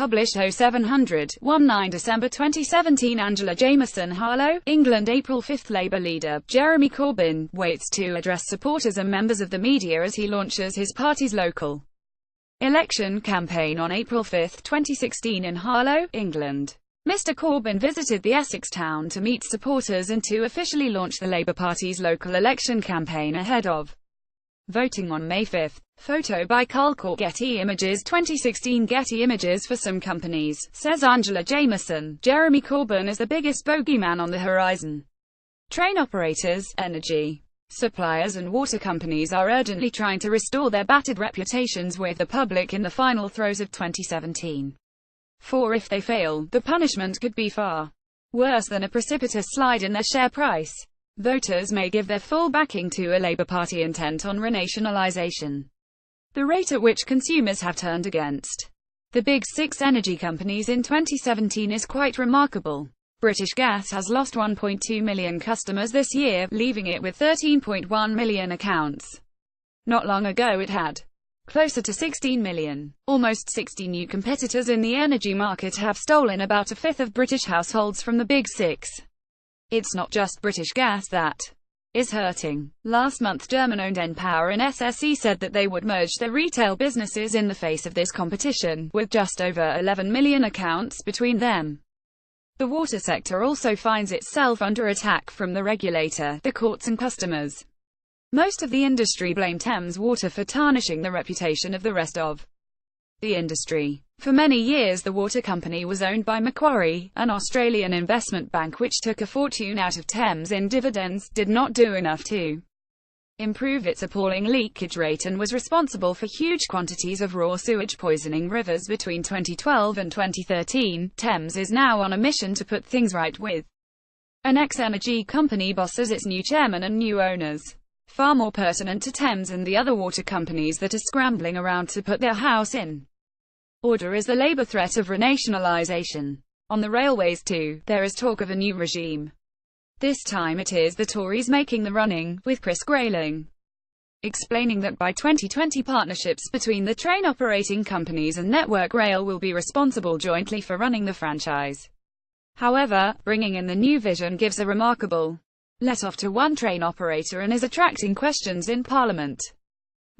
published 0700-19 December 2017. Angela Jameson Harlow, England. April 5. Labour leader Jeremy Corbyn waits to address supporters and members of the media as he launches his party's local election campaign on April 5, 2016 in Harlow, England. Mr. Corbyn visited the Essex town to meet supporters and to officially launch the Labour Party's local election campaign ahead of voting on May 5. Photo by Carl CourtGetty Images 2016. Getty Images For. Some companies, says Angela Jameson, Jeremy Corbyn is the biggest bogeyman on the horizon. Train operators, energy suppliers and water companies are urgently trying to restore their battered reputations with the public in the final throes of 2017. For if they fail, the punishment could be far worse than a precipitous slide in their share price. Voters may give their full backing to a Labour Party intent on renationalisation. The rate at which consumers have turned against the big six energy companies in 2017 is quite remarkable. British Gas has lost 1.2 million customers this year, leaving it with 13.1 million accounts. Not long ago it had closer to 16 million. Almost 60 new competitors in the energy market have stolen about a fifth of British households from the big six. It's not just British Gas that is hurting. Last month German-owned npower and SSE said that they would merge their retail businesses in the face of this competition, with just over 11 million accounts between them. The water sector also finds itself under attack from the regulator, the courts and customers. Most of the industry blame Thames Water for tarnishing the reputation of the rest of the industry. For many years the water company was owned by Macquarie, an Australian investment bank which took a fortune out of Thames in dividends, did not do enough to improve its appalling leakage rate and was responsible for huge quantities of raw sewage poisoning rivers between 2012 and 2013. Thames is now on a mission to put things right with an ex-energy company boss as its new chairman and new owners. Far more pertinent to Thames and the other water companies that are scrambling around to put their house in order is the Labour threat of renationalisation. On the railways too, there is talk of a new regime. This time it is the Tories making the running, with Chris Grayling explaining that by 2020 partnerships between the train operating companies and Network Rail will be responsible jointly for running the franchise. However, bringing in the new vision gives a remarkable let-off to one train operator and is attracting questions in Parliament.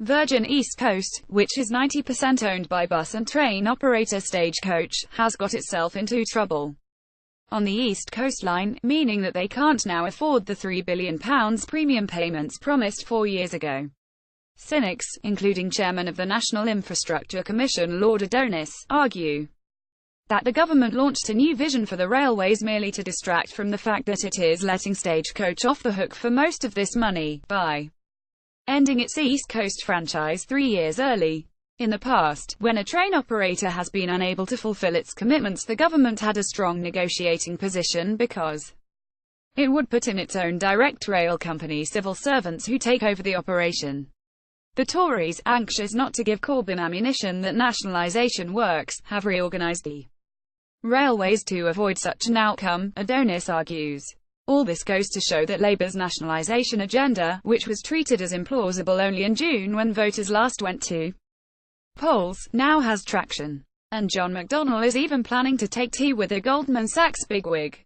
Virgin East Coast, which is 90% owned by bus and train operator Stagecoach, has got itself into trouble on the East Coast Line, meaning that they can't now afford the £3 billion premium payments promised 4 years ago. Cynics, including Chairman of the National Infrastructure Commission Lord Adonis, argue that the government launched a new vision for the railways merely to distract from the fact that it is letting Stagecoach off the hook for most of this money, by ending its East Coast franchise 3 years early. In the past, when a train operator has been unable to fulfill its commitments, the government had a strong negotiating position because it would put in its own direct rail company civil servants who take over the operation. The Tories, anxious not to give Corbyn ammunition that nationalisation works, have reorganised the railways to avoid such an outcome, Adonis argues. All this goes to show that Labour's nationalisation agenda, which was treated as implausible only in June when voters last went to polls, now has traction. And John McDonnell is even planning to take tea with a Goldman Sachs bigwig.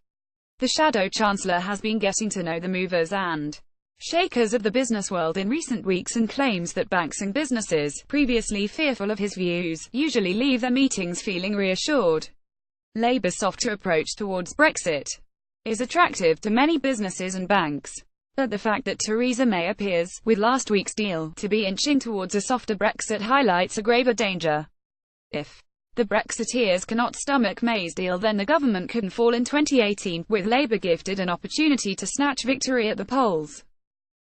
The shadow chancellor has been getting to know the movers and shakers of the business world in recent weeks and claims that banks and businesses, previously fearful of his views, usually leave their meetings feeling reassured. Labour's softer approach towards Brexit is attractive to many businesses and banks. But the fact that Theresa May appears, with last week's deal, to be inching towards a softer Brexit highlights a graver danger. If the Brexiteers cannot stomach May's deal, then the government can fall in 2018, with Labour gifted an opportunity to snatch victory at the polls.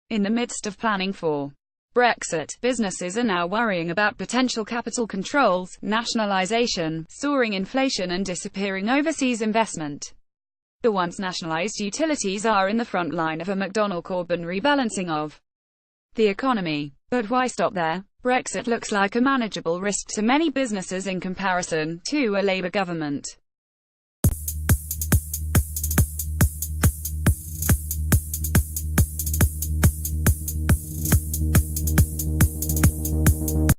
In the midst of planning for Brexit, businesses are now worrying about potential capital controls, nationalisation, soaring inflation and disappearing overseas investment. The once nationalised utilities are in the front line of a McDonnell-Corbyn rebalancing of the economy. But why stop there? Brexit looks like a manageable risk to many businesses in comparison to a Labour government.